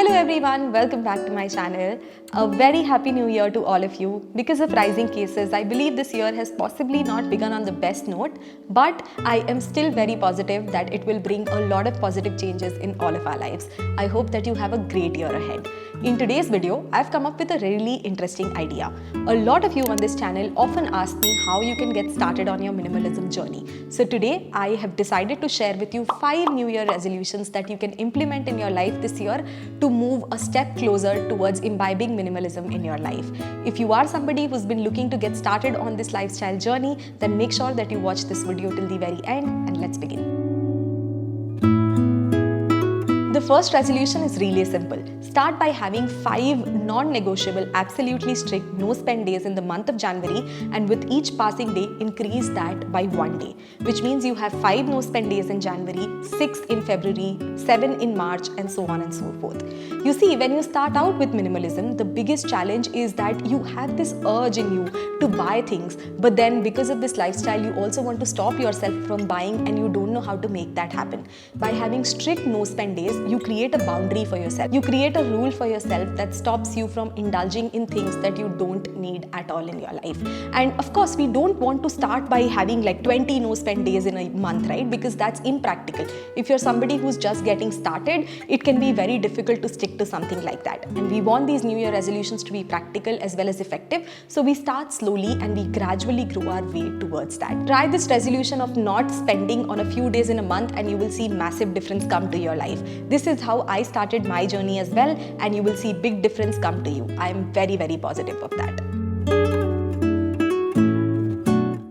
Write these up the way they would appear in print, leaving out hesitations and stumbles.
Hello everyone, welcome back to my channel. A very happy new year to all of you. Because of rising cases, I believe this year has possibly not begun on the best note, but I am still very positive that it will bring a lot of positive changes in all of our lives. I hope that you have a great year ahead. In today's video, I've come up with a really interesting idea. A lot of you on this channel often ask me how you can get started on your minimalism journey. So today, I have decided to share with you 5 New Year resolutions that you can implement in your life this year to move a step closer towards imbibing minimalism in your life. If you are somebody who's been looking to get started on this lifestyle journey, then make sure that you watch this video till the very end, and let's begin. The first resolution is really simple. Start by having 5 non-negotiable, absolutely strict no-spend days in the month of January, and with each passing day, increase that by 1 day. Which means you have 5 no-spend days in January, 6 in February, 7 in March, and so on and so forth. You see, when you start out with minimalism, the biggest challenge is that you have this urge in you to buy things, but then because of this lifestyle, you also want to stop yourself from buying and you don't know how to make that happen. By having strict no-spend days, you create a boundary for yourself. You create a rule for yourself that stops you from indulging in things that you don't need at all in your life. And of course, we don't want to start by having like 20 no-spend days in a month, right? Because that's impractical. If you're somebody who's just getting started, it can be very difficult to stick to something like that. And we want these New Year resolutions to be practical as well as effective. So we start slowly and we gradually grow our way towards that. Try this resolution of not spending on a few days in a month and you will see massive difference come to your life. This is how I started my journey as well, and you will see big difference come to you. I am very, very positive of that.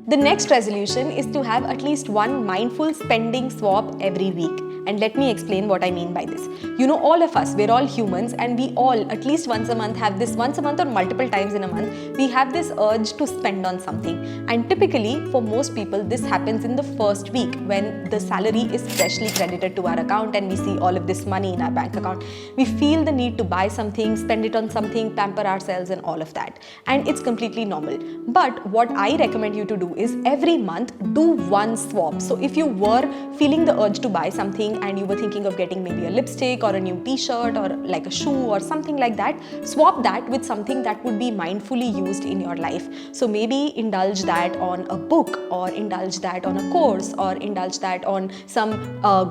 The next resolution is to have at least one mindful spending swap every week. And let me explain what I mean by this. You know, all of us, we're all humans, and we all, at least once a month, have this once a month or multiple times in a month, we have this urge to spend on something. And typically, for most people, this happens in the first week when the salary is freshly credited to our account and we see all of this money in our bank account. We feel the need to buy something, spend it on something, pamper ourselves and all of that. And it's completely normal. But what I recommend you to do is every month, do one swap. So if you were feeling the urge to buy something, and you were thinking of getting maybe a lipstick or a new t-shirt or like a shoe or something like that, swap that with something that would be mindfully used in your life. So maybe indulge that on a book, or indulge that on a course, or indulge that on some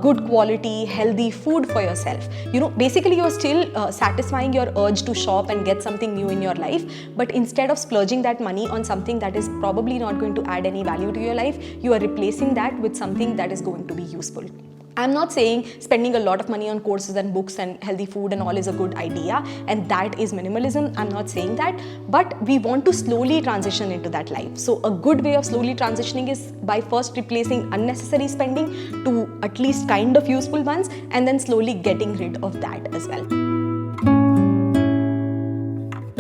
good quality healthy food for yourself. You know, basically you're still satisfying your urge to shop and get something new in your life, but instead of splurging that money on something that is probably not going to add any value to your life, you are replacing that with something that is going to be useful. I'm not saying spending a lot of money on courses and books and healthy food and all is a good idea, and that is minimalism. I'm not saying that, but we want to slowly transition into that life. So a good way of slowly transitioning is by first replacing unnecessary spending to at least kind of useful ones, and then slowly getting rid of that as well.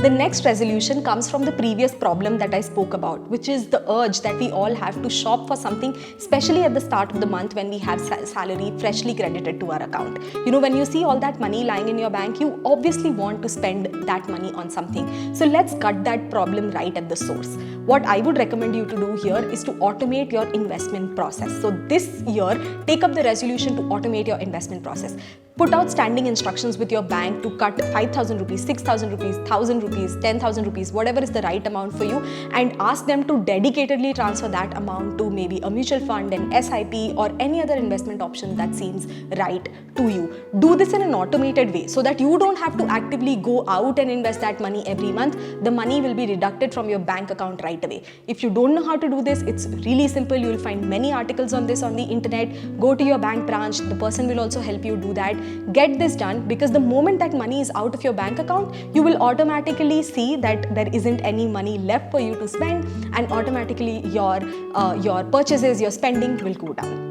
The next resolution comes from the previous problem that I spoke about, which is the urge that we all have to shop for something, especially at the start of the month when we have salary freshly credited to our account. You know, when you see all that money lying in your bank, you obviously want to spend that money on something. So let's cut that problem right at the source. What I would recommend you to do here is to automate your investment process. So this year, take up the resolution to automate your investment process. Put out standing instructions with your bank to cut 5,000 rupees, 6,000 rupees, 1,000 rupees, 10,000 rupees, whatever is the right amount for you, and ask them to dedicatedly transfer that amount to maybe a mutual fund, an SIP, or any other investment option that seems right to you. Do this in an automated way so that you don't have to actively go out and invest that money every month. The money will be deducted from your bank account right away. If you don't know how to do this, it's really simple. You will find many articles on this on the internet. Go to your bank branch. The person will also help you do that. Get this done, because the moment that money is out of your bank account, you will automatically see that there isn't any money left for you to spend, and automatically your purchases, your spending will go down.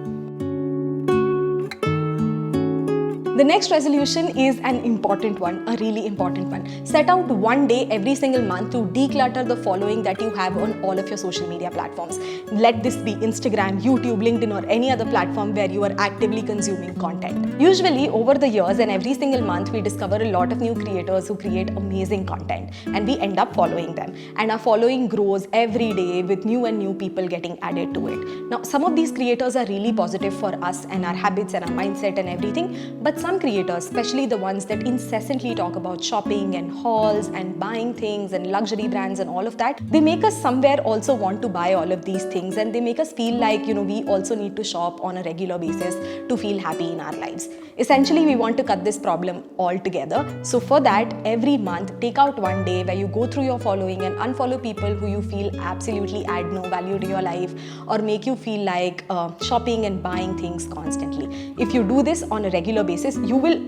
The next resolution is an important one, a really important one. Set out one day every single month to declutter the following that you have on all of your social media platforms. Let this be Instagram, YouTube, LinkedIn, or any other platform where you are actively consuming content. Usually over the years and every single month, we discover a lot of new creators who create amazing content, and we end up following them. And our following grows every day with new and new people getting added to it. Now, some of these creators are really positive for us and our habits and our mindset and everything, but some creators, especially the ones that incessantly talk about shopping and hauls and buying things and luxury brands and all of that, they make us somewhere also want to buy all of these things, and they make us feel like, we also need to shop on a regular basis to feel happy in our lives. Essentially, we want to cut this problem altogether. So for that, every month, take out one day where you go through your following and unfollow people who you feel absolutely add no value to your life or make you feel like shopping and buying things constantly. If you do this on a regular basis, you will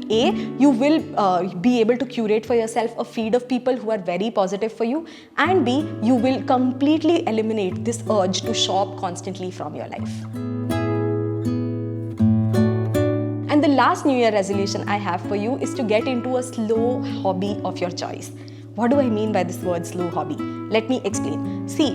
be able to curate for yourself a feed of people who are very positive for you, and B, you will completely eliminate this urge to shop constantly from your life. And the last New Year resolution I have for you is to get into a slow hobby of your choice. What do I mean by this word slow hobby? Let me explain. See,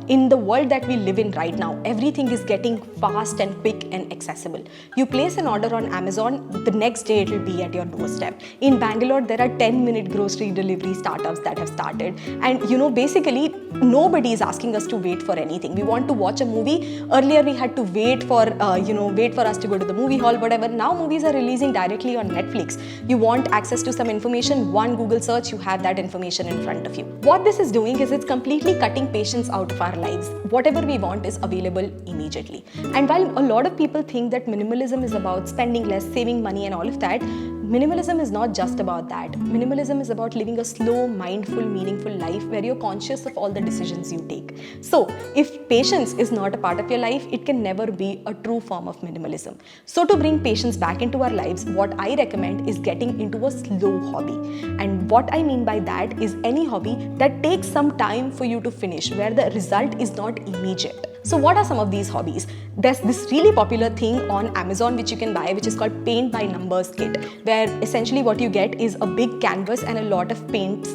in the world that we live in right now, everything is getting fast and quick and accessible. You place an order on Amazon, the next day it will be at your doorstep. In Bangalore, there are 10-minute grocery delivery startups that have started. And basically, nobody is asking us to wait for anything. We want to watch a movie. Earlier, we had to wait for us to go to the movie hall, whatever. Now, movies are releasing directly on Netflix. You want access to some information, one Google search, you have that information in front of you. What this is doing is it's completely cutting patience out of our lives. Whatever we want is available immediately. And while a lot of people think that minimalism is about spending less, saving money and all of that, minimalism is not just about that. Minimalism is about living a slow, mindful, meaningful life where you're conscious of all the decisions you take. So, if patience is not a part of your life, it can never be a true form of minimalism. So, to bring patience back into our lives, what I recommend is getting into a slow hobby. And what I mean by that is any hobby that takes some time for you to finish, where the result is not immediate. So what are some of these hobbies? There's this really popular thing on Amazon which you can buy, which is called Paint by Numbers kit, where essentially what you get is a big canvas and a lot of paints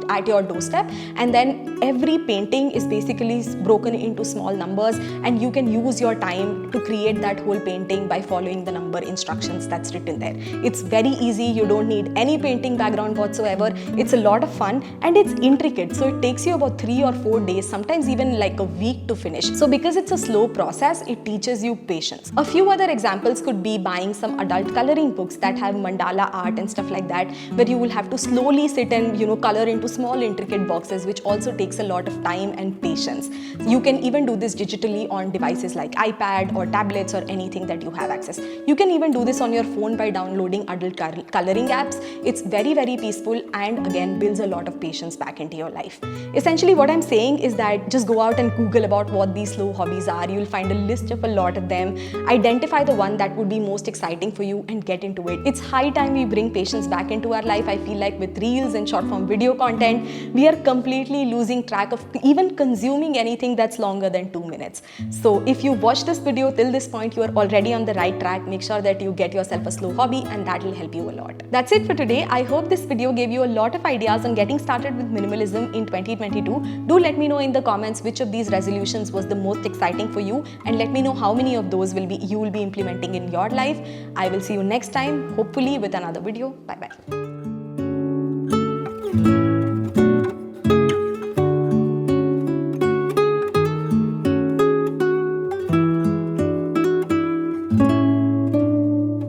at your doorstep, and then every painting is basically broken into small numbers, and you can use your time to create that whole painting by following the number instructions that's written there. It's very easy, you don't need any painting background whatsoever. It's a lot of fun and it's intricate, so it takes you about 3 or 4 days, sometimes even like a week to finish. So because it's a slow process, it teaches you patience. A few other examples could be buying some adult coloring books that have mandala art and stuff like that, where you will have to slowly sit and color into small intricate boxes, which also takes a lot of time and patience. You can even do this digitally on devices like iPad or tablets or anything that you have access. You can even do this on your phone by downloading adult coloring apps. It's very, very peaceful and again builds a lot of patience back into your life. Essentially what I'm saying is that just go out and Google about what these slow hobbies are. You'll find a list of a lot of them. Identify the one that would be most exciting for you and get into it. It's high time we bring patience back into our life. I feel like with reels and short form video content, we are completely losing track of even consuming anything that's longer than 2 minutes. So if you watch this video till this point, you are already on the right track. Make sure that you get yourself a slow hobby and that will help you a lot. That's it for today. I hope this video gave you a lot of ideas on getting started with minimalism in 2022. Do let me know in the comments which of these resolutions was the most exciting for you, and let me know how many of those you will be implementing in your life. I will see you next time, hopefully with another video. Bye bye.